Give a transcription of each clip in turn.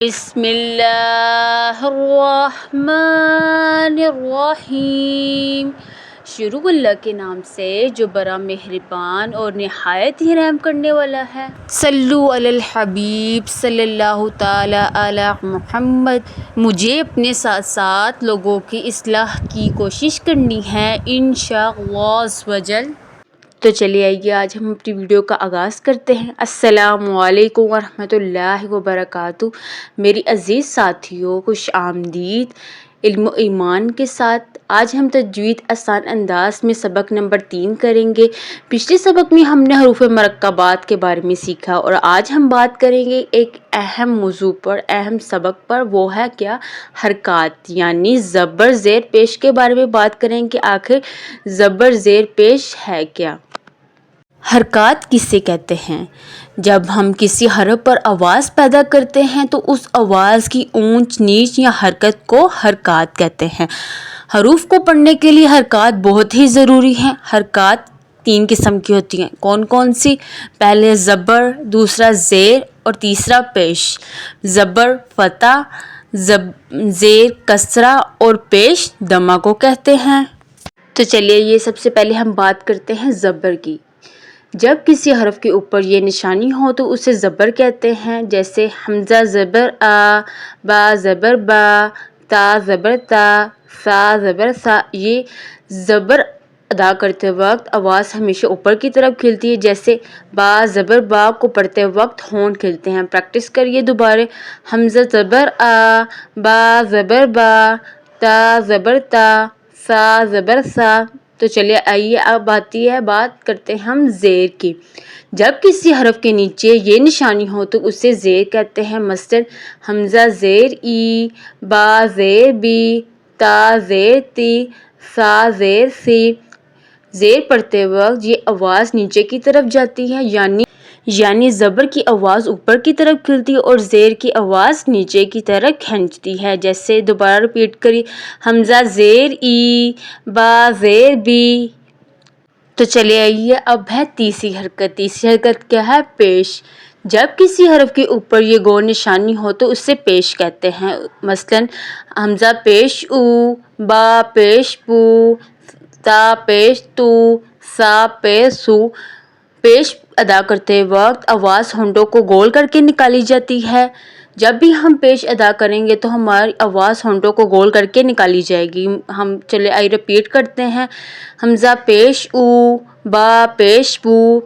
بسم اللہ الرحمن الرحیم۔ شروع اللہ کے نام سے جو بڑا مہربان اور نہایت ہی رحم کرنے والا ہے۔ صلو علی الحبیب صلی اللہ تعالی علی محمد۔ مجھے اپنے ساتھ ساتھ لوگوں کی اصلاح کی کوشش کرنی ہے انشاءاللہ عز و جل۔ تو چلیے آئیے آج ہم اپنی ویڈیو کا آغاز کرتے ہیں۔ السلام علیکم ورحمۃ اللہ وبرکاتہ۔ میری عزیز ساتھیوں، خوش آمدید علم و ایمان کے ساتھ۔ آج ہم تجوید آسان انداز میں سبق نمبر 3 کریں گے۔ پچھلے سبق میں ہم نے حروف مرکبات کے بارے میں سیکھا اور آج ہم بات کریں گے ایک اہم موضوع پر، اہم سبق پر، وہ ہے کیا؟ حرکات، یعنی زبر زیر پیش کے بارے میں بات کریں کہ آخر زبر زیر پیش ہے کیا؟ حرکات کسے کہتے ہیں؟ جب ہم کسی حرف پر آواز پیدا کرتے ہیں تو اس آواز کی اونچ نیچ یا حرکت کو حرکات کہتے ہیں۔ حروف کو پڑھنے کے لیے حرکات بہت ہی ضروری ہیں۔ حرکات 3 قسم کی ہوتی ہیں۔ کون کون سی؟ پہلے زبر، دوسرا زیر اور تیسرا پیش۔ زبر فتح، زیر کسرہ اور پیش دمہ کو کہتے ہیں۔ تو چلیے یہ سب سے پہلے ہم بات کرتے ہیں زبر کی۔ جب کسی حرف کے اوپر یہ نشانی ہو تو اسے زبر کہتے ہیں، جیسے حمزہ زبر آ، با زبر با، تا زبر تا، سا زبر سا۔ یہ زبر ادا کرتے وقت آواز ہمیشہ اوپر کی طرف کھلتی ہے، جیسے با زبر با کو پڑھتے وقت ہونٹ کھلتے ہیں۔ پریکٹس کریے دوبارہ۔ حمزہ زبر آ، با زبر با، تا زبر تا، سا زبر سا۔ تو چلیے آئیے اب آتی ہے بات کرتے ہیں ہم زیر کی۔ جب کسی حرف کے نیچے یہ نشانی ہو تو اسے زیر کہتے ہیں، مثلاً حمزہ زیر ای، با زیر بی، تا زیر تی، سا زیر سی۔ زیر پڑھتے وقت یہ آواز نیچے کی طرف جاتی ہے، یعنی زبر کی آواز اوپر کی طرف کھلتی ہے اور زیر کی آواز نیچے کی طرف کھنچتی ہے۔ جیسے دوبارہ ریپیٹ کریے، حمزہ زیر ای، با زیر بی۔ تو چلے آئیے اب ہے تیسری حرکت۔ تیسری حرکت کیا ہے؟ پیش۔ جب کسی حرف کے اوپر یہ گول نشانی ہو تو اسے پیش کہتے ہیں، مثلاً حمزہ پیش او، با پیش بو، تا پیش تو، سا پیش سو۔ پیش ادا کرتے وقت آواز ہونٹوں کو گول کر کے نکالی جاتی ہے۔ جب بھی ہم پیش ادا کریں گے تو ہماری آواز ہونٹوں کو گول کر کے نکالی جائے گی۔ ہم چلے آئیے ریپیٹ کرتے ہیں، حمزہ پیش او، با پیش بو۔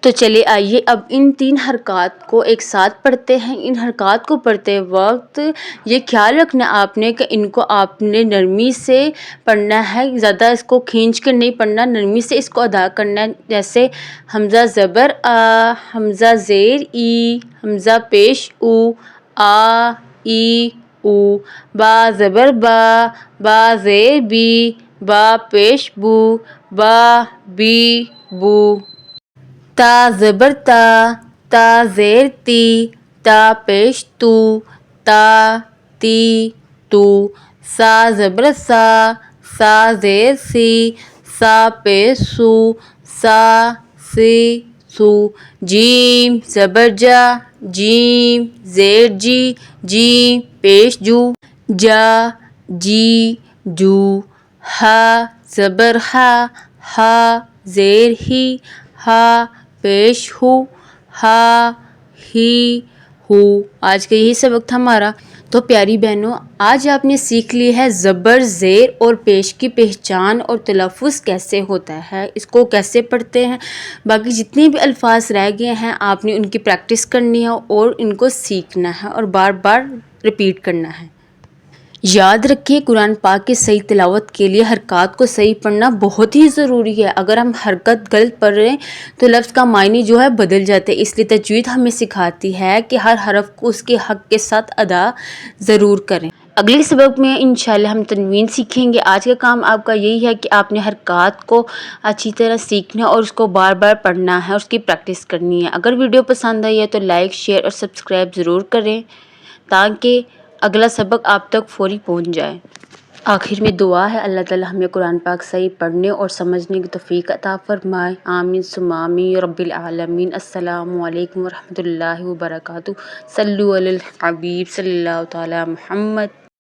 تو چلے آئیے اب ان 3 حرکات کو ایک ساتھ پڑھتے ہیں۔ ان حرکات کو پڑھتے وقت یہ خیال رکھنا آپ نے کہ ان کو آپ نے نرمی سے پڑھنا ہے، زیادہ اس کو کھینچ کر نہیں پڑھنا، نرمی سے اس کو ادا کرنا ہے۔ جیسے حمزہ زبر آ، حمزہ زیر ای، حمزہ پیش او، آ ای او، با زبر با، با زیر بی، با پیش بو، با بی بو۔ تا زبر تا، تا زیر تی، تا پیش تو، تا تی تو۔ سا زبر سا، سا زیر سی، سا پیش سو، سا سی سو۔ جیم زبر جا، جیم زیر جی، جیم پیش جو، جا جی جو۔ ہا زبر ہا، ہا زیر ہی، ہا پیش ہو، ہا ہی ہو۔ آج کا یہی سبق تھا ہمارا۔ تو پیاری بہنوں، آج آپ نے سیکھ لی ہے زبر زیر اور پیش کی پہچان اور تلفظ کیسے ہوتا ہے، اس کو کیسے پڑھتے ہیں۔ باقی جتنے بھی الفاظ رہ گئے ہیں آپ نے ان کی پریکٹس کرنی ہے اور ان کو سیکھنا ہے اور بار بار ریپیٹ کرنا ہے۔ یاد رکھیں، قرآن پاک کی صحیح تلاوت کے لیے حرکات کو صحیح پڑھنا بہت ہی ضروری ہے۔ اگر ہم حرکت غلط پڑھ رہے ہیں تو لفظ کا معنی جو ہے بدل جاتے ہیں، اس لیے تجوید ہمیں سکھاتی ہے کہ ہر حرف کو اس کے حق کے ساتھ ادا ضرور کریں۔ اگلے سبق میں انشاءاللہ ہم تنوین سیکھیں گے۔ آج کا کام آپ کا یہی ہے کہ آپ نے حرکات کو اچھی طرح سیکھنا اور اس کو بار بار پڑھنا ہے اور اس کی پریکٹس کرنی ہے۔ اگر ویڈیو پسند آئی ہے تو لائک، شیئر اور سبسکرائب ضرور کریں تاکہ اگلا سبق آپ تک فوری پہنچ جائے۔ آخر میں دعا ہے اللہ تعالی ہمیں قرآن پاک صحیح پڑھنے اور سمجھنے کی توفیق عطا فرمائے، آمین ثم آمین رب العالمین۔ السلام علیکم ورحمۃ اللہ وبرکاتہ۔ صلو علی الحبیب صلی اللہ تعالی محمد۔